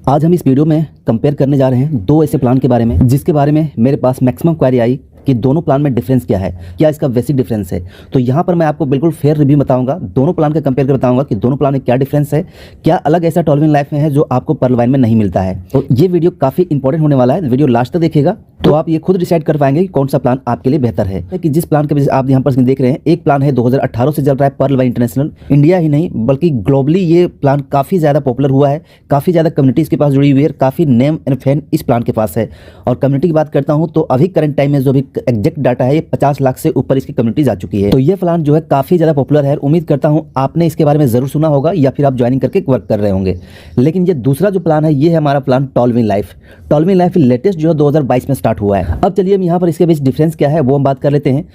आज हम इस वीडियो में कंपेयर करने जा रहे हैं दो ऐसे प्लान के बारे में जिसके बारे में मेरे पास मैक्सिमम क्वेरी आई कि दोनों प्लान में डिफरेंस क्या है, क्या इसका बेसिक डिफरेंस है। तो यहाँ पर मैं आपको बिल्कुल फेयर रिव्यू बताऊंगा, दोनों प्लान का कंपेयर कर बताऊंगा कि दोनों प्लान में क्या डिफरेंस है, क्या अलग ऐसा टॉल विन लाइफ में है जो आपको पर्ल वाइन में नहीं मिलता है। तो ये वीडियो काफी इंपॉर्टेंट होने वाला है, वीडियो लास्ट तक देखिएगा तो आप ये खुद डिसाइड कर पाएंगे कि कौन सा प्लान आपके लिए बेहतर है। कि जिस प्लान के आप यहाँ पर देख रहे हैं, एक प्लान है 2018 से चल रहा है पर्ल वाइन इंटरनेशनल, इंडिया ही नहीं बल्कि ग्लोबली ये प्लान काफी ज्यादा पॉपुलर हुआ है, काफी ज्यादा कम्युनिटी इसके पास जुड़ी हुई है, काफी नेम एंड फैन इस प्लान के पास है। और कम्युनिटी की बात करता हूँ तो अभी करंट टाइम में जो भी एग्जैक्ट डाटा है 50 लाख से ऊपर इसकी कम्युनिटी जा चुकी है। तो ये प्लान जो है काफी ज्यादा पॉपुलर है, उम्मीद करता हूं आपने इसके बारे में जरूर सुना होगा या फिर आप ज्वाइनिंग करके वर्क कर रहे होंगे। लेकिन ये दूसरा जो प्लान है ये है हमारा plan tall win life. Tall win life latest जो है 2022 में स्टार्ट हुआ है। अब चलिए हम यहाँ पर इसके बीच डिफरेंस क्या है वो हम बात कर लेते हैं।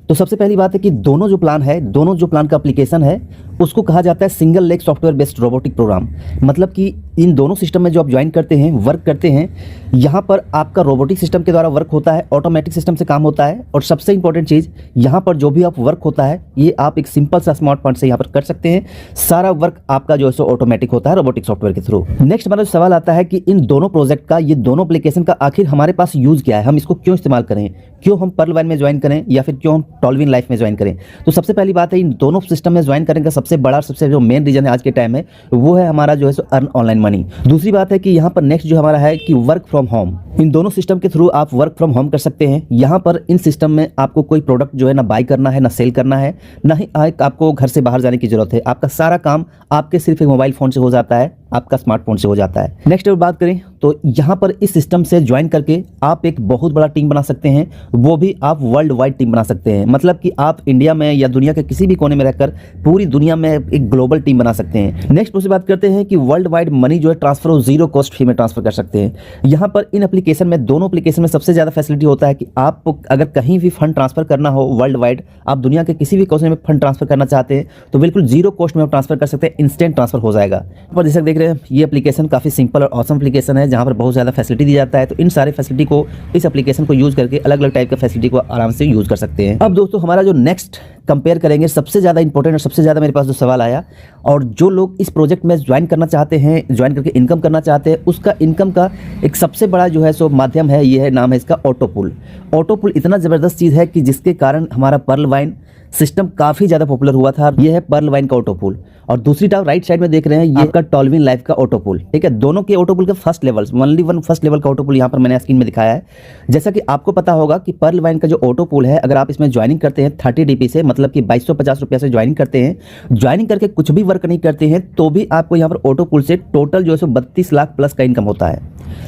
तो सबसे पहली बात है कि दोनों जो प्लान का एप्लीकेशन है उसको कहा जाता है single leg software based robotic program. मतलब कि इन दोनों सिस्टम में जो आप ज्वाइन करते हैं, वर्क करते हैं, यहाँ पर आपका रोबोटिक सिस्टम के द्वारा वर्क होता है, ऑटोमेटिक सिस्टम से काम होता है। और सबसे इंपॉर्टेंट चीज़, यहाँ पर जो भी आप वर्क होता है ये आप एक सिंपल सा स्मार्टफोन से यहाँ पर कर सकते हैं। सारा वर्क आपका जो है सो ऑटोमेटिक होता है रोबोटिक सॉफ्टवेयर के थ्रू। नेक्स्ट हमारा सवाल आता है कि इन दोनों प्रोजेक्ट का, ये दोनों एप्लीकेशन का आखिर हमारे पास यूज क्या है, हम इसको क्यों इस्तेमाल करें, क्यों हम पर्ल वाइन में ज्वाइन करें या फिर क्यों हम टॉल विन लाइफ में ज्वाइन करें। तो सबसे पहली बात है इन दोनों सिस्टम में ज्वाइन करने का सबसे बड़ा, सबसे जो मेन रीजन है आज के टाइम में वो है हमारा जो है सो अर्न ऑनलाइन मनी। दूसरी बात है कि यहाँ पर नेक्स्ट जो हमारा है कि वर्क फ्रॉम होम। इन दोनों सिस्टम के थ्रू आप वर्क फ्रॉम होम कर सकते हैं। यहाँ पर इन सिस्टम में आपको कोई प्रोडक्ट जो है ना बाय करना है, ना सेल करना है, ना ही आपको घर से बाहर जाने की जरूरत है। आपका सारा काम आपके सिर्फ एक मोबाइल फोन से हो जाता है, आपका स्मार्टफोन से हो जाता है। नेक्स्ट बात करें तो यहाँ पर इस सिस्टम से ज्वाइन करके आप एक बहुत बड़ा टीम बना सकते हैं, वो भी आप वर्ल्ड वाइड टीम बना सकते हैं। मतलब कि आप इंडिया में या दुनिया के किसी भी कोने में रहकर पूरी दुनिया में एक ग्लोबल टीम बना सकते हैं। नेक्स्ट उससे बात करते हैं कि वर्ल्ड वाइड मनी जो है ट्रांसफर हो जीरो कॉस्ट फी में ट्रांसफर कर सकते हैं। यहाँ पर इन एप्लीकेशन में, दोनों एप्लीकेशन में सबसे ज्यादा फैसिलिटी होता है कि आप अगर कहीं भी फंड ट्रांसफर करना हो वर्ल्ड वाइड, आप दुनिया के किसी भी कोने में फंड ट्रांसफर करना चाहते हैं तो बिल्कुल जीरो कॉस्ट में आप ट्रांसफर कर सकते हैं, इंस्टेंट ट्रांसफर हो जाएगा। पर जैसे देख रहे हैं ये एप्लीकेशन काफी सिंपल और ऑसम एप्लीकेशन है जहां पर बहुत ज्यादा फैसिलिटी दी जाता है। तो इन सारे फैसिलिटी को, इस एप्लीकेशन को यूज करके अलग अलग टाइप के फैसिलिटी को आराम से यूज कर सकते हैं। अब दोस्तों हमारा जो नेक्स्ट कंपेयर करेंगे, सबसे ज्यादा इंपॉर्टेंट और सबसे ज्यादा मेरे पास जो सवाल आया, और जो लोग इस प्रोजेक्ट में ज्वाइन करना चाहते हैं, ज्वाइन करके इनकम करना चाहते हैं, उसका इनकम का एक सबसे बड़ा जो है सो माध्यम है, ये है नाम है इसका ऑटोपुल। ऑटोपुल इतना जबरदस्त चीज है कि जिसके कारण हमारा पर्ल वाइन सिस्टम काफी ज्यादा पॉपुलर हुआ था। ये है पर्ल वाइन का ऑटोपुल। और दूसरी तरफ राइट साइड में देख रहे हैं ये आपका टॉल विन लाइफ का ऑटोपुल। ठीक है, दोनों के ऑटोपुल के first level, only one first level का ऑटोपुल यहाँ पर मैंने स्क्रीन में दिखाया है। जैसा कि आपको पता होगा कि पर्ल वाइन का जो ऑटोपुल है, अगर आप इसमें ज्वाइनिंग करते हैं 30 DP से, मतलब कि 2250 रुपया से ज्वाइनिंग करते हैं, ज्वाइनिंग करके कुछ भी वर्क नहीं करते हैं, तो भी आपको यहाँ पर ऑटोपुल से टोटल जो है 32 लाख प्लस का इनकम होता है,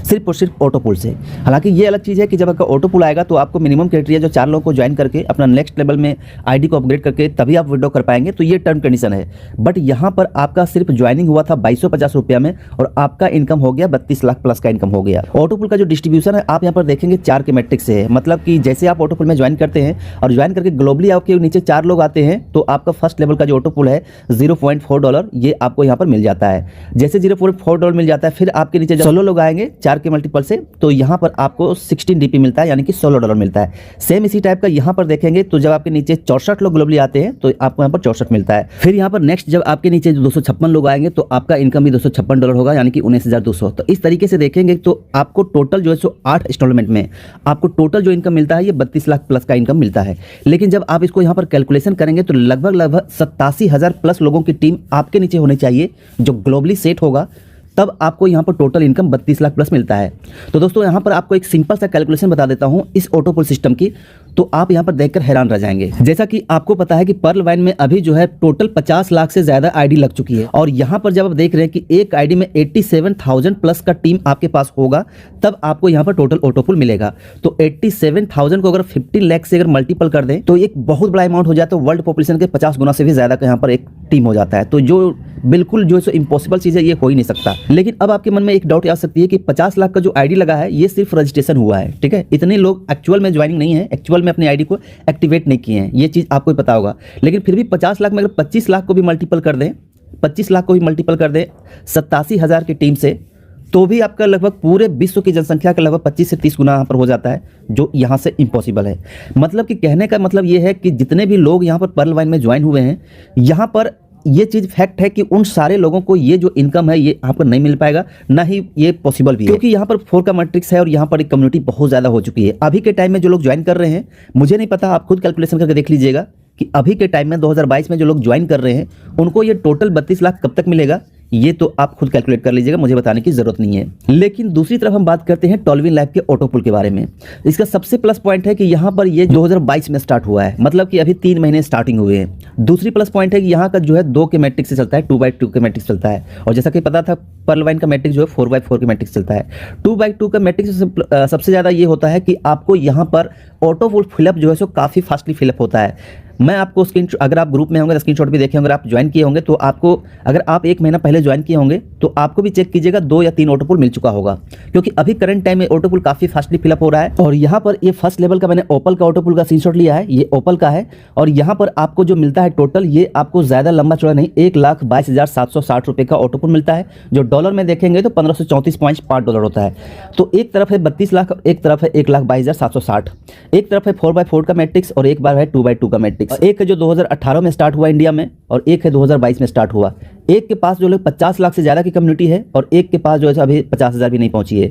सिर्फ और सिर्फ ऑटोपुल से। हालांकि ये अलग चीज़ है कि जब आपका ऑटोपुल आएगा तो आपको मिनिमम क्राइटेरिया जो 4 लोगों को ज्वाइन करके अपना नेक्स्ट लेवल में आईडी को अपग्रेड करके तभी आप विड्रॉ कर पाएंगे, तो ये टर्म कंडीशन है। बट यहाँ पर आपका सिर्फ ज्वाइनिंग हुआ था 2250 रुपया में और आपका इनकम हो गया 32 लाख प्लस का इनकम हो गया। ऑटोपुल का जो डिस्ट्रीब्यूशन है आप यहाँ पर देखेंगे 4 के मैट्रिक्स से है। मतलब कि जैसे आप ऑटोपुल में ज्वाइन करते हैं और ज्वाइन करके ग्लोबली आपके नीचे 4 लोग आते हैं तो आपका फर्स्ट लेवल का जो ऑटोपुल है $0.4 ये आपको यहाँ पर मिल जाता है। जैसे $0.4 मिल जाता है, फिर आपके नीचे 16 लोग आएंगे 4 के मल्टीपल से, तो यहाँ पर आपको 16 DP मिलता है, यानी कि $16 मिलता है। सेम इसी टाइप का यहाँ पर देखेंगे तो जब आपके नीचे 64 लोग ग्लोबली आते हैं तो आपको यहाँ पर 64 मिलता है। फिर यहाँ पर नेक्स्ट जब आपके नीचे 256 लोग आएंगे तो आपका इनकम भी $256 होगा, यानी कि 19,200। तो इस तरीके से देखेंगे तो आपको टोटल जो है सो 8 इंस्टॉलमेंट में आपको टोटल जो इनकम मिलता है ये 32 लाख प्लस का इनकम मिलता है। लेकिन जब आप इसको यहाँ पर कैलकुलेशन करेंगे तो लगभग 87,000 प्लस लोगों की टीम आपके नीचे होनी चाहिए जो ग्लोबली सेट होगा, तब आपको यहाँ पर टोटल इनकम 32 लाख प्लस मिलता है। तो दोस्तों यहाँ पर आपको एक सिंपल सा कैलकुलेशन बता देता हूँ इस ऑटोपुल सिस्टम की, तो आप यहाँ पर देखकर हैरान रह जाएंगे। जैसा कि आपको पता है कि पर्ल वाइन में अभी जो है टोटल 50 लाख से ज्यादा आईडी लग चुकी है, और यहाँ पर जब आप देख रहे हैं कि एक आईडी में 87,000 प्लस का टीम आपके पास होगा तब आपको यहाँ पर टोटल ऑटोपुल मिलेगा। तो 87,000 को अगर 15 लाख से अगर मल्टीपल कर दें तो एक बहुत बड़ा अमाउंट हो जाता है। वर्ल्ड पॉपुलेशन के 50 गुना से भी ज्यादा का यहाँ पर एक टीम हो जाता है। तो जो बिल्कुल जो है इम्पॉसिबल चीज है, ये हो ही नहीं सकता। लेकिन अब आपके मन में एक डाउट आ सकती है कि 50 लाख का जो आईडी लगा है ये सिर्फ रजिस्ट्रेशन हुआ है, ठीक है, इतने लोग एक्चुअल में ज्वाइनिंग नहीं है, एक्चुअल में अपनी आईडी को एक्टिवेट नहीं किए हैं, ये चीज आपको पता होगा। लेकिन फिर भी 50 लाख में अगर 25 लाख को भी मल्टीपल कर दें, 25 लाख को भी मल्टीपल कर दें 87,000 की टीम से, तो भी आपका लगभग पूरे विश्व की जनसंख्या का लगभग 25 से 30 गुना यहाँ पर हो जाता है, जो यहाँ से इम्पॉसिबल है। मतलब कि कहने का मतलब ये है कि जितने भी लोग यहाँ पर पर्ल वाइन में ज्वाइन हुए हैं, यहाँ पर ये चीज़ फैक्ट है कि उन सारे लोगों को ये जो इनकम है ये आपको नहीं मिल पाएगा, ना ही ये पॉसिबल भी है, क्योंकि यहाँ पर 4 का मैट्रिक्स है और यहाँ पर एक कम्युनिटी बहुत ज़्यादा हो चुकी है। अभी के टाइम में जो लोग ज्वाइन कर रहे हैं, मुझे नहीं पता, आप खुद कैलकुलेशन करके देख लीजिएगा कि अभी के टाइम में 2022 में जो लोग ज्वाइन कर रहे हैं उनको ये टोटल 32 लाख कब तक मिलेगा, ये तो आप खुद कैलकुलेट कर लीजिएगा, मुझे बताने की जरूरत नहीं है। लेकिन दूसरी तरफ हम बात करते हैं टॉलविन लाइफ के ऑटो पुल के बारे में। इसका सबसे प्लस पॉइंट है कि यहाँ पर ये 2022 में स्टार्ट हुआ है, मतलब कि अभी 3 महीने स्टार्टिंग हुए हैं। दूसरी प्लस पॉइंट है कि यहाँ का जो है 2 के मैट्रिक्स से चलता है, 2x2 के मैट्रिक्स चलता है, और जैसा कि पता था पर्ल वाइन का मैट्रिक्स जो है 4x4 के मैट्रिक्स चलता है। 2x2 का मैट्रिक्स सबसे ज़्यादा ये होता है कि आपको यहाँ पर ऑटो पुल फिलअप जो है सो काफ़ी फास्टली फिलअप होता है। मैं आपको अगर आप ग्रुप में होंगे तो स्क्रीनशॉट भी देखे होंगे, अगर आप ज्वाइन किए होंगे तो आपको, अगर आप 1 महीना पहले ज्वाइन किए होंगे तो आपको भी चेक कीजिएगा 2 या 3 ऑटो पुल मिल चुका होगा, क्योंकि अभी करंट टाइम में ऑटो पुल काफ़ी फास्टली फिलअप हो रहा है। और यहाँ पर ये फर्स्ट लेवल का मैंने ओपल का ऑटो पुल का स्क्रीनशॉट लिया है, ये ओपल का है, और यहाँ पर आपको जो मिलता है टोटल, ये आपको ज़्यादा लंबा चौड़ा नहीं, 1,22,760 रुपये का ऑटो पुल मिलता है, जो डॉलर में देखेंगे तो $1534.5 होता है। तो एक तरफ है 32 लाख, एक तरफ है 1,22,760, एक तरफ है 4x4 का मैट्रिक्स और एक बार है 2x2 का मैट्रिक्स। एक है जो 2018 में स्टार्ट हुआ इंडिया में और एक है 2022 में स्टार्ट हुआ। एक के पास जो लोग 50 लाख से ज़्यादा की कम्युनिटी है और एक के पास जो है अभी 50,000 भी नहीं पहुंची है।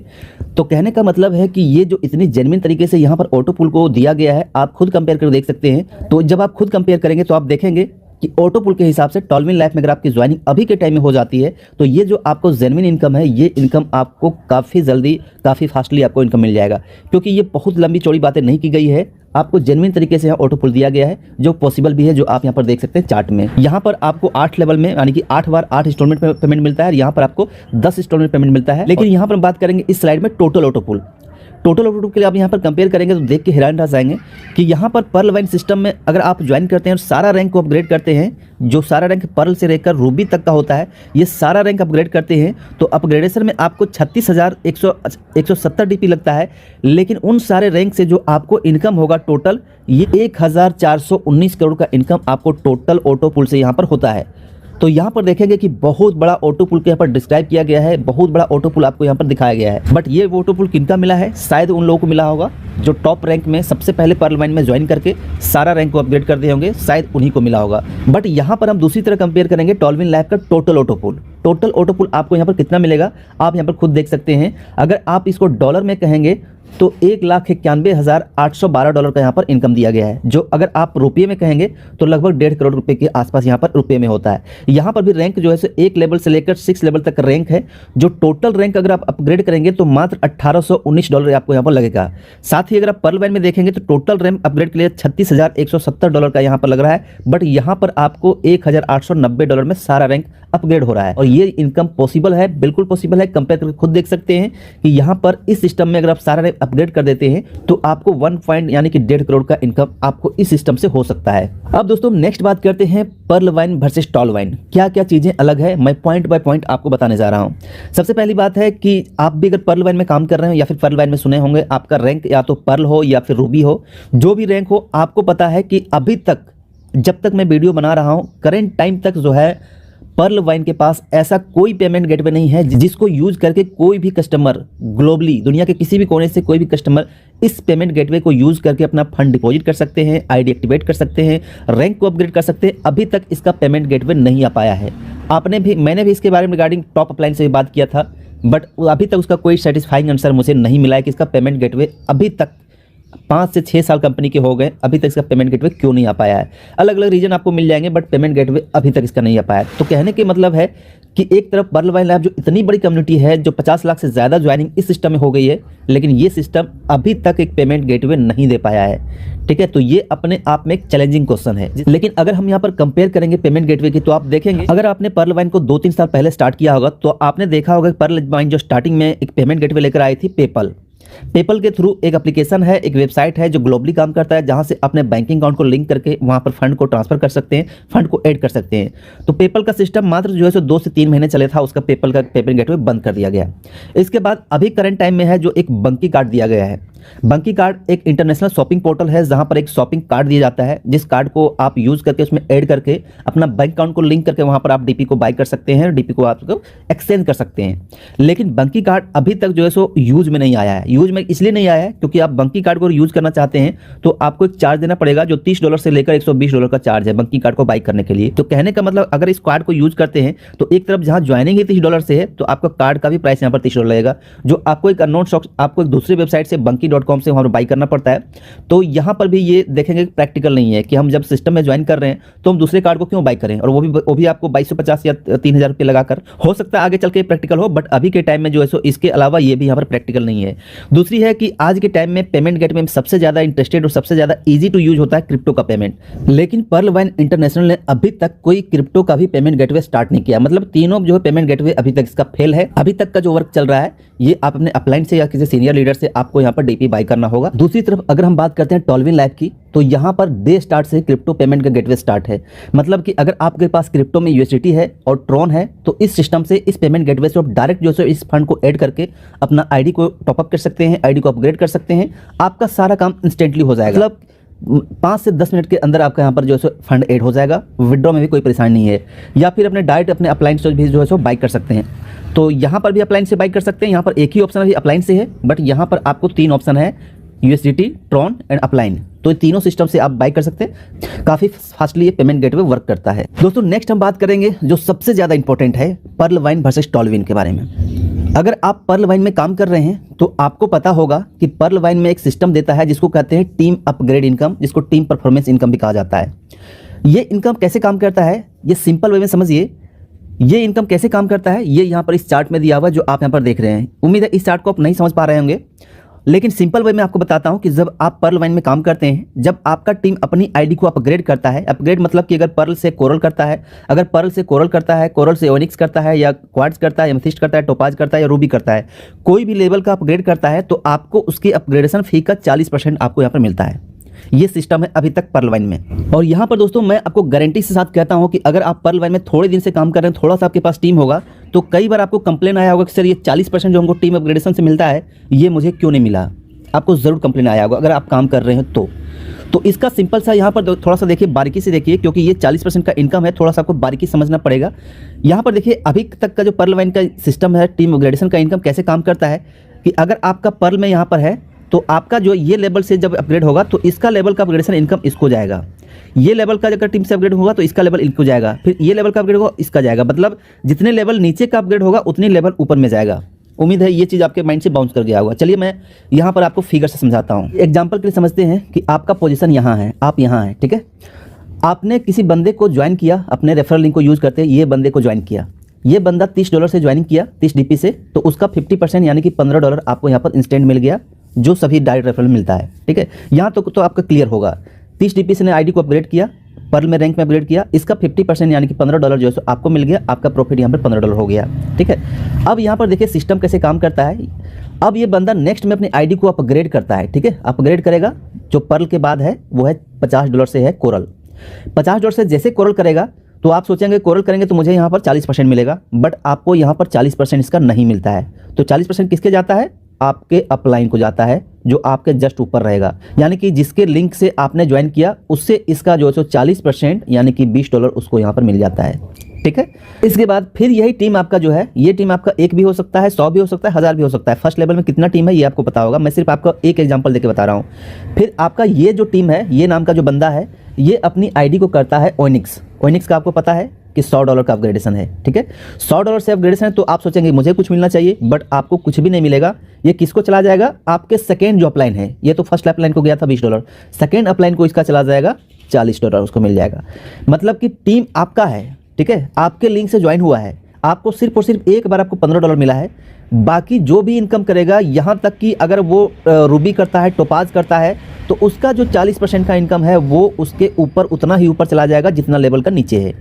तो कहने का मतलब है कि ये जो इतनी जेन्युइन तरीके से यहाँ पर ऑटो पुल को दिया गया है, आप खुद कंपेयर कर देख सकते हैं। तो जब आप खुद कंपेयर करेंगे तो आप देखेंगे कि ऑटो पुल के हिसाब से टॉलविन लाइफ में अगर आपकी ज्वाइनिंग अभी के टाइम में हो जाती है तो ये जो आपको जेन्युइन इनकम है, ये इनकम आपको काफ़ी जल्दी, काफ़ी फास्टली आपको इनकम मिल जाएगा, क्योंकि ये बहुत लंबी चौड़ी बातें नहीं की गई है। आपको जेन्युइन तरीके से यहाँ ऑटो पुल दिया गया है, जो पॉसिबल भी है, जो आप यहाँ पर देख सकते हैं चार्ट में। यहाँ पर आपको 8 लेवल में, यानी कि 8 बार 8 इंस्टॉलमेंट में पेमेंट मिलता है, और यहाँ पर आपको 10 इंस्टॉलमेंट पेमेंट मिलता है। लेकिन यहाँ पर बात करेंगे इस स्लाइड में टोटल ऑटो पुल के लिए आप यहाँ पर कंपेयर करेंगे तो देख के हैरान रह जाएंगे कि यहाँ पर पर्ल वाइन सिस्टम में अगर आप ज्वाइन करते हैं और सारा रैंक को अपग्रेड करते हैं, जो सारा रैंक पर्ल से लेकर रूबी तक का होता है, ये सारा रैंक अपग्रेड करते हैं तो अपग्रेडेशन में आपको 36,170 डीपी लगता है। लेकिन उन सारे रैंक से जो आपको इनकम होगा टोटल, ये 1,419 करोड़ का इनकम आपको टोटल ऑटो पुल से यहाँ पर होता है। तो यहाँ पर देखेंगे कि बहुत बड़ा ऑटो पुल के यहाँ पर डिस्क्राइब किया गया है, बहुत बड़ा ऑटो पुल आपको यहाँ पर दिखाया गया है। बट ये ऑटो पुल किनका मिला है? शायद उन लोगों को मिला होगा जो टॉप रैंक में सबसे पहले पर्ल वाइन में ज्वाइन करके सारा रैंक को अपग्रेड कर दिए होंगे, शायद उन्हीं को मिला होगा। बट यहाँ पर हम दूसरी तरह कंपेयर करेंगे टॉलविन लाइफ का टोटल ऑटो पुल। टोटल ऑटो पुल आपको यहाँ पर कितना मिलेगा आप यहाँ पर खुद देख सकते हैं। अगर आप इसको डॉलर में कहेंगे तो 1,91,812 का यहाँ पर इनकम दिया गया है, जो अगर आप रुपये में कहेंगे तो लगभग 1.5 करोड़ रुपए के आसपास यहाँ पर रुपये में होता है। यहाँ पर भी रैंक जो है सो 1 लेवल से लेकर 6 लेवल तक रैंक है, जो टोटल रैंक अगर आप अपग्रेड करेंगे तो मात्र $1,819 आपको यहाँ पर लगेगा। साथ ही अगर आप पर्ल वाइन में देखेंगे तो टोटल रैंक अपग्रेड के लिए $36,170 का यहाँ पर लग रहा है, बट यहाँ पर आपको $1,890 में सारा रैंक अपग्रेड हो रहा है। और ये इनकम पॉसिबल है, बिल्कुल पॉसिबल है। कंपेयर करके खुद देख सकते हैं कि यहाँ पर इस सिस्टम में अगर आप सारा रैंक अपग्रेड कर देते हैं तो आपको 1.1 करोड़ का इनकम आपको इस सिस्टम से हो सकता है। अब दोस्तों नेक्स्ट बात करते हैं pearl wine versus tall wine, क्या क्या चीजें अलग है, मैं पॉइंट बाय पॉइंट आपको बताने जा रहा हूं। सबसे पहली बात है कि आप भी अगर पर्ल वाइन में काम कर रहे हो या फिर पर्ल वाइन में सुने होंगे, आपका रैंक या तो पर्ल हो या फिर रूबी हो, जो भी रैंक हो, आपको पता है कि अभी तक जब तक मैं वीडियो बना रहा हूं, करेंट टाइम तक जो है पर्ल वाइन के पास ऐसा कोई पेमेंट गेटवे नहीं है जिसको यूज करके कोई भी कस्टमर ग्लोबली, दुनिया के किसी भी कोने से कोई भी कस्टमर इस पेमेंट गेटवे को यूज करके अपना फंड डिपॉजिट कर सकते हैं, आईडी एक्टिवेट कर सकते हैं, रैंक को अपग्रेड कर सकते हैं। अभी तक इसका पेमेंट गेटवे नहीं आ पाया है। मैंने भी इसके बारे में रिगार्डिंग टॉप अपलाइन से बात किया था, बट अभी तक उसका कोई सेटिस्फाइंग आंसर मुझे नहीं मिला है कि इसका पेमेंट गेटवे अभी तक 5 से 6 साल कंपनी के हो गए, अभी तक इसका पेमेंट गेटवे क्यों नहीं आ पाया है। अलग अलग रीजन आपको मिल जाएंगे, बट पेमेंट गेटवे अभी तक इसका नहीं आ पाया है। तो कहने के मतलब है कि एक तरफ पर्ल वाइन लैब जो इतनी बड़ी कम्युनिटी है, जो 50 लाख से ज़्यादा ज्वाइनिंग इस सिस्टम में हो गई है, लेकिन ये सिस्टम अभी तक एक पेमेंट गेटवे नहीं दे पाया है। ठीक है, तो ये अपने आप में एक चैलेंजिंग क्वेश्चन है। लेकिन अगर हम यहाँ पर कंपेयर करेंगे पेमेंट गेटवे की, तो आप देखेंगे अगर आपने पर्ल वाइन को 2-3 साल पहले स्टार्ट किया होगा तो आपने देखा होगा पर्ल वाइन जो स्टार्टिंग में एक पेमेंट गेटवे लेकर आई थी, पेपल के थ्रू एक एप्लीकेशन है, एक वेबसाइट है जो ग्लोबली काम करता है, जहां से अपने बैंकिंग अकाउंट को लिंक करके वहां पर फंड को ट्रांसफर कर सकते हैं, फंड को ऐड कर सकते हैं। तो पेपल का सिस्टम मात्र जो है सो 2 से 3 महीने चले था, उसका पेपल का पेमेंट गेटवे बंद कर दिया गया। इसके बाद अभी करंट टाइम में है जो एक बंकी कार्ड दिया गया है। बंकी कार्ड एक इंटरनेशनल शॉपिंग पोर्टल है जहां पर एक शॉपिंग कार्ड दिया जाता है, जिस कार्ड को आप यूज करके उसमें ऐड करके अपना बैंक अकाउंट को लिंक करके वहां पर आप डीपी को बाय कर सकते हैं, डीपी को आप एक्सचेंज कर सकते हैं। लेकिन बंकी कार्ड अभी तक जो है सो यूज में नहीं आया है। यूज में इसलिए नहीं आया है क्योंकि आप बंकी कार्ड को यूज करना चाहते हैं तो आपको एक चार्ज देना पड़ेगा, जो $30 से लेकर $120 का चार्ज है बंकी कार्ड को बाय करने के लिए। तो कहने का मतलब अगर इस कार्ड को यूज करते हैं तो एक तरफ जहां ज्वाइनिंग ही $30 से है तो आपका कार्ड का भी प्राइस यहाँ पर $30 लगेगा, जो आपको एक अननोन शॉप आपको एक दूसरी वेबसाइट से bunky.com से वहां पर बाय करना पड़ता है। तो यहाँ पर भी ये देखेंगे प्रैक्टिकल नहीं है कि हम जब सिस्टम में ज्वाइन कर रहे हैं तो हम दूसरे कार्ड को क्यों बाय करें, और वो भी आपको 2250 या 3000 रुपये लगाकर। हो सकता है आगे चल के प्रैक्टिकल हो, बट अभी के टाइम में जो है सो इसके अलावा ये भी यहाँ पर प्रैक्टिकल नहीं है। दूसरी है कि आज के टाइम में पेमेंट गेटवे में सबसे ज़्यादा इंटरेस्टेड और सबसे ज़्यादा ईजी टू यूज होता है क्रिप्टो का पेमेंट, लेकिन पर्ल वाइन इंटरनेशनल ने अभी तक कोई क्रिप्टो का भी पेमेंट गेटवे स्टार्ट नहीं किया। मतलब तीनों जो है पेमेंट गेटवे अभी तक इसका फेल है। अभी तक का जो वर्क चल रहा है ये आप अपने अपलाइन से या किसी सीनियर लीडर से आपको यहाँ पर डीपी बाय करना होगा। दूसरी तरफ अगर हम बात करते हैं टॉलविन लैब की, तो यहाँ पर डे स्टार्ट से क्रिप्टो पेमेंट का गेटवे स्टार्ट है। मतलब कि अगर आपके पास क्रिप्टो में यूएसडीटी है और ट्रॉन है तो इस सिस्टम से, इस पेमेंट गेटवे से आप डायरेक्ट जो है इस फंड को ऐड करके अपना आईडी को टॉपअप कर सकते हैं, आईडी को अपग्रेड कर सकते हैं। आपका सारा काम इंस्टेंटली हो जाएगा। मतलब 5 से 10 मिनट के अंदर आपका यहाँ पर जो है फंड ऐड हो जाएगा। विड्रॉ में भी कोई परेशानी नहीं है, या फिर अपने डायरेक्ट अपने अपलाइन से भी जो है सो बाई कर सकते हैं। तो यहाँ पर भी अपलाइन से बाई कर सकते हैं। यहाँ पर एक ही ऑप्शन अभी अपलाइन से है, बट यहाँ पर आपको 3 ऑप्शन है, यूएसडीटी, ट्रॉन एंड अपलाइन। तो तीनों सिस्टम से आप बाय कर सकते हैं। काफ़ी फास्टली ये पेमेंट गेटवे वर्क करता है। दोस्तों नेक्स्ट हम बात करेंगे जो सबसे ज़्यादा इंपॉर्टेंट है, पर्ल वाइन वर्सेस टॉलविन के बारे में। अगर आप पर्ल वाइन में काम कर रहे हैं तो आपको पता होगा कि पर्ल वाइन में एक सिस्टम देता है जिसको कहते हैं टीम अपग्रेड इनकम, जिसको टीम परफॉर्मेंस इनकम भी कहा जाता है। ये इनकम कैसे काम करता है, ये सिंपल वे में समझिए। ये इनकम कैसे काम करता है ये यहाँ पर इस चार्ट में दिया हुआ है जो आप यहाँ पर देख रहे हैं। उम्मीद है इस चार्ट को आप नहीं समझ पा रहे होंगे, लेकिन सिंपल वे में आपको बताता हूं कि जब आप पर्ल वाइन में काम करते हैं, जब आपका टीम अपनी आईडी को अपग्रेड करता है, अपग्रेड मतलब कि अगर पर्ल से कोरल करता है, अगर पर्ल से कोरल करता है, कोरल से ओनिक्स करता है, या क्वार्ट्ज करता है, एमेथिस्ट करता है, टोपाज करता है, या रूबी करता है, कोई भी लेवल का अपग्रेड करता है तो आपको उसकी अपग्रेडेशन फी का 40% आपको यहाँ पर मिलता है। ये सिस्टम है अभी तक पर्ल वाइन में। और यहाँ पर दोस्तों मैं आपको गारंटी के साथ कहता हूँ कि अगर आप पर्ल वाइन में थोड़े दिन से काम कर रहे हैं, थोड़ा सा आपके पास टीम होगा, तो कई बार आपको कंप्लेन आया होगा कि सर ये 40% जो हमको टीम अपग्रेडेशन से मिलता है ये मुझे क्यों नहीं मिला। आपको ज़रूर कंप्लेन आया होगा अगर आप काम कर रहे हैं तो इसका सिंपल सा यहाँ पर थोड़ा सा देखिए, बारीकी से देखिए, क्योंकि ये 40% का इनकम है, थोड़ा सा आपको बारीकी समझना पड़ेगा। यहाँ पर देखिए अभी तक का जो पर्ल वाइन का सिस्टम है, टीम अपग्रेडेशन का इनकम कैसे काम करता है कि अगर आपका पर्ल में यहाँ पर है तो आपका जो ये लेवल से जब अपग्रेड होगा तो इसका लेवल का अपग्रेडेशन इनकम इसको जाएगा। ये लेवल का अगर टीम से अपग्रेड होगा तो इसका लेवल इनको जाएगा, फिर ये लेवल का अपग्रेड होगा इसका जाएगा। मतलब जितने लेवल नीचे का अपग्रेड होगा उतनी लेवल ऊपर में जाएगा। उम्मीद है ये चीज़ आपके माइंड से बाउंस कर गया होगा। चलिए मैं यहाँ पर आपको फिगर से समझाता हूँ। एग्जाम्पल के लिए समझते हैं कि आपका पोजीशन यहाँ है, आप यहाँ हैं, ठीक है। आपने किसी बंदे को ज्वाइन किया, अपने रेफरल लिंक को यूज़ करते ये बंदे को ज्वाइन किया। ये बंदा $30 से ज्वाइनिंग किया, 30 डीपी से, तो उसका 50% यानी कि $15 आपको यहाँ पर इंस्टेंट मिल गया, जो सभी डायरेक्ट रेफरल मिलता है, ठीक है। यहाँ तो आपका क्लियर होगा। 30 डीपी से ने आईडी को अपग्रेड किया, पर्ल में रैंक में अपग्रेड किया, इसका 50% यानी कि $15 जो है आपको मिल गया, आपका प्रॉफिट यहाँ पर $15 हो गया, ठीक है। अब यहाँ पर देखिए सिस्टम कैसे काम करता है। अब ये बंदा नेक्स्ट में अपनी आईडी को अपग्रेड करता है, ठीक है। अपग्रेड करेगा, जो पर्ल के बाद है वो है $50 से है कोरल। $50 से जैसे कोरल करेगा तो आप सोचेंगे कोरल करेंगे तो मुझे यहाँ पर 40% मिलेगा, बट आपको यहाँ पर 40% इसका नहीं मिलता है। तो 40% किसके जाता है, आपके अपलाइन को जाता है, जो आपके जस्ट ऊपर रहेगा। यानी कि जिसके लिंक से आपने ज्वाइन किया उससे इसका जो है 40% यानी कि $20 उसको यहाँ पर मिल जाता है, ठीक है। इसके बाद फिर यही टीम आपका जो है, ये टीम आपका 1 भी हो सकता है, 100 भी हो सकता है, 1000 भी हो सकता है। फर्स्ट लेवल में कितना टीम है ये आपको पता होगा, मैं सिर्फ आपको एक एग्जांपल देके बता रहा हूँ। फिर आपका ये जो टीम है, ये नाम का जो बंदा है, ये अपनी आईडी को करता है ओनिक्स। ओनिक्स का आपको पता है कि $100 का अपग्रेडेशन है, ठीक है। $100 से अपग्रेडेशन है तो आप सोचेंगे मुझे कुछ मिलना चाहिए, बट आपको कुछ भी नहीं मिलेगा। ये किसको चला जाएगा, आपके सेकेंड जो अपलाइन है, ये तो फर्स्ट अपलाइन को गया था $20, सेकेंड अपलाइन को इसका चला जाएगा $40 उसको मिल जाएगा। मतलब कि टीम आपका है, ठीक है, आपके लिंक से ज्वाइन हुआ है, आपको सिर्फ और सिर्फ एक बार आपको $15 मिला है। बाकी जो भी इनकम करेगा, यहाँ तक कि अगर वो रूबी करता है, टोपाज करता है, तो उसका जो 40% का इनकम है वो उसके ऊपर उतना ही ऊपर चला जाएगा जितना लेवल का नीचे है,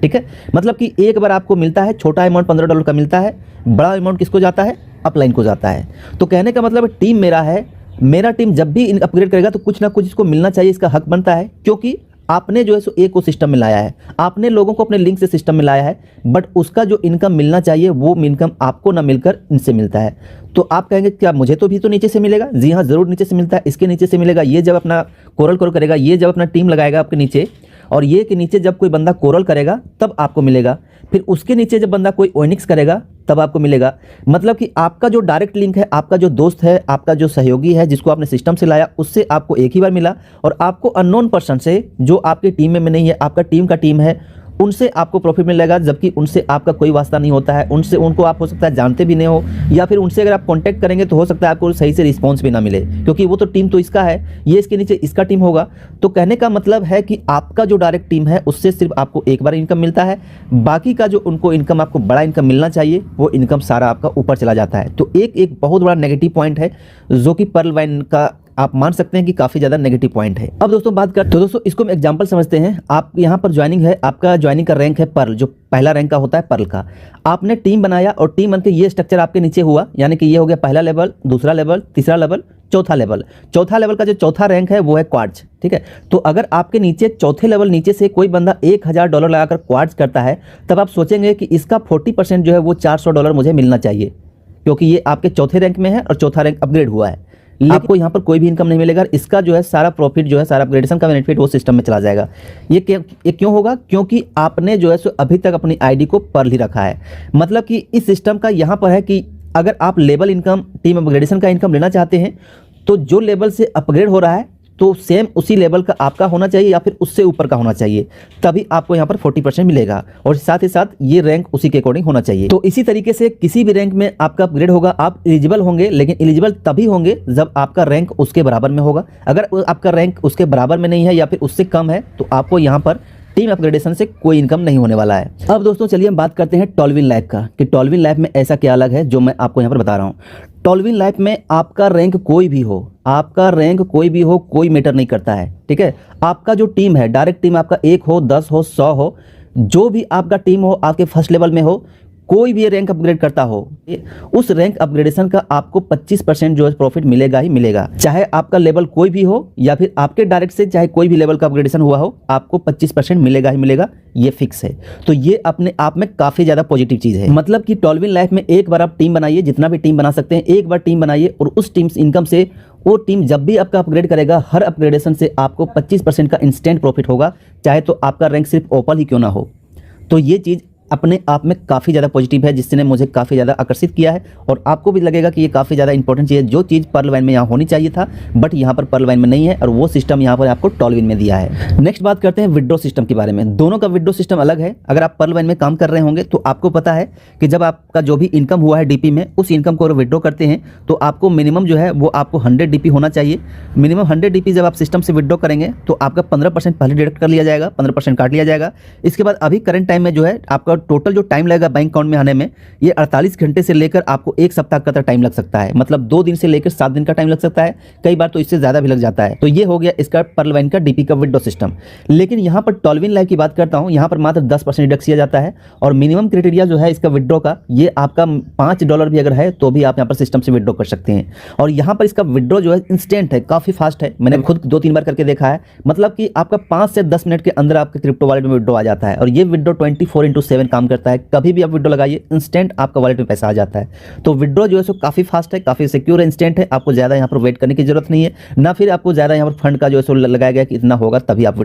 ठीक है। मतलब कि एक बार आपको मिलता है, छोटा अमाउंट $15 का मिलता है, बड़ा अमाउंट किसको जाता है, अपलाइन को जाता है। तो कहने का मतलब टीम मेरा है, मेरा टीम जब भी अपग्रेड करेगा तो कुछ ना कुछ इसको मिलना चाहिए, इसका हक बनता है, क्योंकि आपने जो है सो एक को सिस्टम में लाया है, आपने लोगों को अपने लिंक से सिस्टम में लाया है, बट उसका जो इनकम मिलना चाहिए वो इनकम आपको ना मिलकर इनसे मिलता है। तो आप कहेंगे क्या मुझे तो भी तो नीचे से मिलेगा? जी हाँ, ज़रूर नीचे से मिलता है, इसके नीचे से मिलेगा। ये जब अपना कोरल करो करेगा, ये जब अपना टीम लगाएगा आपके नीचे, और ये के नीचे जब कोई बंदा कोरल करेगा तब आपको मिलेगा, फिर उसके नीचे जब बंदा कोई ओनिक्स करेगा तब आपको मिलेगा। मतलब कि आपका जो डायरेक्ट लिंक है, आपका जो दोस्त है, आपका जो सहयोगी है, जिसको आपने सिस्टम से लाया, उससे आपको एक ही बार मिला, और आपको अननोन पर्सन से जो आपकी टीम में नहीं है, आपका टीम का टीम है, उनसे आपको प्रॉफिट मिलेगा, जबकि उनसे आपका कोई वास्ता नहीं होता है, उनको आप हो सकता है जानते भी नहीं हो, या फिर उनसे अगर आप कांटेक्ट करेंगे तो हो सकता है आपको सही से रिस्पांस भी ना मिले, क्योंकि वो तो टीम तो इसका है, ये इसके नीचे इसका टीम होगा। तो कहने का मतलब है कि आपका जो डायरेक्ट टीम है उससे सिर्फ आपको एक बार इनकम मिलता है, बाकी का जो उनको इनकम, आपको बड़ा इनकम मिलना चाहिए, वो इनकम सारा आपका ऊपर चला जाता है। तो एक बहुत बड़ा नेगेटिव पॉइंट है जो कि पर्ल वाइन का आप मान सकते हैं कि काफ़ी ज़्यादा नेगेटिव पॉइंट है। अब दोस्तों बात करते हैं, तो दोस्तों इसको हम एग्जांपल समझते हैं। आप यहाँ पर ज्वाइनिंग है, आपका ज्वाइनिंग का रैंक है पर्ल, जो पहला रैंक का होता है पर्ल का। आपने टीम बनाया और टीम बनकर ये स्ट्रक्चर आपके नीचे हुआ, यानी कि ये हो गया पहला लेवल, दूसरा लेवल, तीसरा लेवल, चौथा लेवल। चौथा लेवल का जो चौथा रैंक है वो है क्वार्ट्ज, ठीक है। तो अगर आपके नीचे चौथे लेवल नीचे से कोई बंदा $1000 लगाकर क्वार्ट्ज करता है, तब आप सोचेंगे कि इसका 40% जो है वो $400 मुझे मिलना चाहिए, क्योंकि ये आपके चौथे रैंक में है और चौथा रैंक अपग्रेड हुआ है। आपको यहाँ पर कोई भी इनकम नहीं मिलेगा, इसका जो है सारा प्रॉफिट जो है, सारा अपग्रेडेशन का बेनिफिट वो सिस्टम में चला जाएगा। ये क्यों होगा? क्योंकि आपने जो है सो अभी तक अपनी आईडी को पर्ल ही रखा है। मतलब कि इस सिस्टम का यहाँ पर है कि अगर आप लेवल इनकम, टीम अपग्रेडेशन का इनकम लेना चाहते हैं, तो जो लेवल से अपग्रेड हो रहा है तो सेम उसी लेवल का आपका होना चाहिए या फिर उससे ऊपर का होना चाहिए, तभी आपको यहाँ पर 40% मिलेगा, और साथ ही साथ ये रैंक उसी के अकॉर्डिंग होना चाहिए। तो इसी तरीके से किसी भी रैंक में आपका अपग्रेड होगा, आप एलिजिबल होंगे, लेकिन एलिजिबल तभी होंगे जब आपका रैंक उसके बराबर में होगा। अगर आपका रैंक उसके बराबर में नहीं है या फिर उससे कम है, तो आपको यहाँ पर टीम अपग्रेडेशन से कोई इनकम नहीं होने वाला है। अब दोस्तों चलिए हम बात करते हैं टॉलविन लाइफ का, कि टॉलविन लाइफ में ऐसा क्या अलग है जो मैं आपको यहाँ पर बता रहा हूँ। टॉलविन लाइफ में आपका रैंक कोई भी हो, आपका रैंक कोई भी हो, कोई मैटर नहीं करता है, ठीक है। आपका जो टीम है, डायरेक्ट टीम आपका 1 हो, 10 हो, 100 हो, जो भी आपका टीम हो, आपके फर्स्ट लेवल में हो, कोई भी रैंक अपग्रेड करता हो, उस रैंक अपग्रेडेशन का आपको 25% जो है प्रॉफिट मिलेगा ही मिलेगा। चाहे आपका लेवल कोई भी हो या फिर आपके डायरेक्ट से चाहे कोई भी लेवल का अपग्रेडेशन हुआ हो, आपको 25% मिलेगा ही मिलेगा, ये फिक्स है। तो ये अपने आप में काफ़ी ज़्यादा पॉजिटिव चीज़ है। मतलब कि टॉलविन लाइफ में एक बार आप टीम बनाइए, जितना भी टीम बना सकते हैं, एक बार टीम बनाइए, और उस टीम इनकम से वो टीम जब भी आपका अपग्रेड करेगा, हर अपग्रेडेशन से आपको 25% का इंस्टेंट प्रॉफिट होगा, चाहे तो आपका रैंक सिर्फ ओपन ही क्यों ना हो। तो ये चीज़ अपने आप में काफ़ी ज़्यादा पॉजिटिव है, जिसने मुझे काफ़ी ज़्यादा आकर्षित किया है, और आपको भी लगेगा कि ये काफ़ी ज़्यादा इंपॉर्टेंट चीज़ है, जो चीज़ पर्ल वाइन में यहाँ होनी चाहिए था, बट यहाँ पर पर्ल वाइन में नहीं है, और वो सिस्टम यहाँ पर आपको टॉलविन में दिया है। नेक्स्ट बात करते हैं विड्रॉ सिस्टम के बारे में। दोनों का विड्रॉ सिस्टम अलग है। अगर आप पर्ल वाइन में काम कर रहे होंगे तो आपको पता है कि जब आपका जो भी इनकम हुआ है डीपी में, उस इनकम को विड्रॉ करते हैं तो आपको मिनिमम जो है वो आपको 100 डीपी होना चाहिए। मिनिमम 100 डीपी जब आप सिस्टम से विड्रॉ करेंगे तो आपका 15% पहले डिडक्ट कर लिया जाएगा, 15% काट लिया जाएगा। इसके बाद अभी करंट टाइम में जो है आपका टोटल जो टाइम बैंक अकाउंट में आने में, ये 48 घंटे से लेकर आपको 1 सप्ताह का टाइम लग सकता है। मतलब 2 दिन से लेकर 7 दिन का टाइम लग सकता है, कई बार तो इससे ज्यादा भी लग जाता है। तो ये हो गया इसका पर्ल वाइन का डीपी का विड्रॉ सिस्टम। लेकिन यहाँ पर टॉलविन लाइफ की बात करता हूँ, यहाँ पर मात्र 10% डिडक्ट किया जाता है, और मिनिमम क्राइटेरिया जो है इसका विड्रॉ का, ये आपका $5 भी अगर है तो भी आप यहाँ पर सिस्टम से विड्रॉ कर सकते हैं। और यहाँ पर इसका विड्रॉ जो है इंस्टेंट है, काफी फास्ट है, मैंने खुद 2-3 बार करके देखा है। मतलब कि आपका 5 से 10 मिनट के अंदर आपके क्रिप्टो वॉलेट में विड्रॉ आ जाता है, और ये विड्रॉ 24/7 काम करता है। कभी भी आप विड्रॉ लगाइए, इंस्टेंट आपका वॉलेट में पैसा आ जाता है। तो विड्रॉ जो है सो काफ़ी फास्ट है, काफ़ी सिक्योर है, इंस्टेंट है। आपको ज़्यादा यहाँ पर वेट करने की जरूरत नहीं है, ना फिर आपको ज़्यादा यहाँ पर फंड का जो है सो लगाया गया कि इतना होगा तभी आप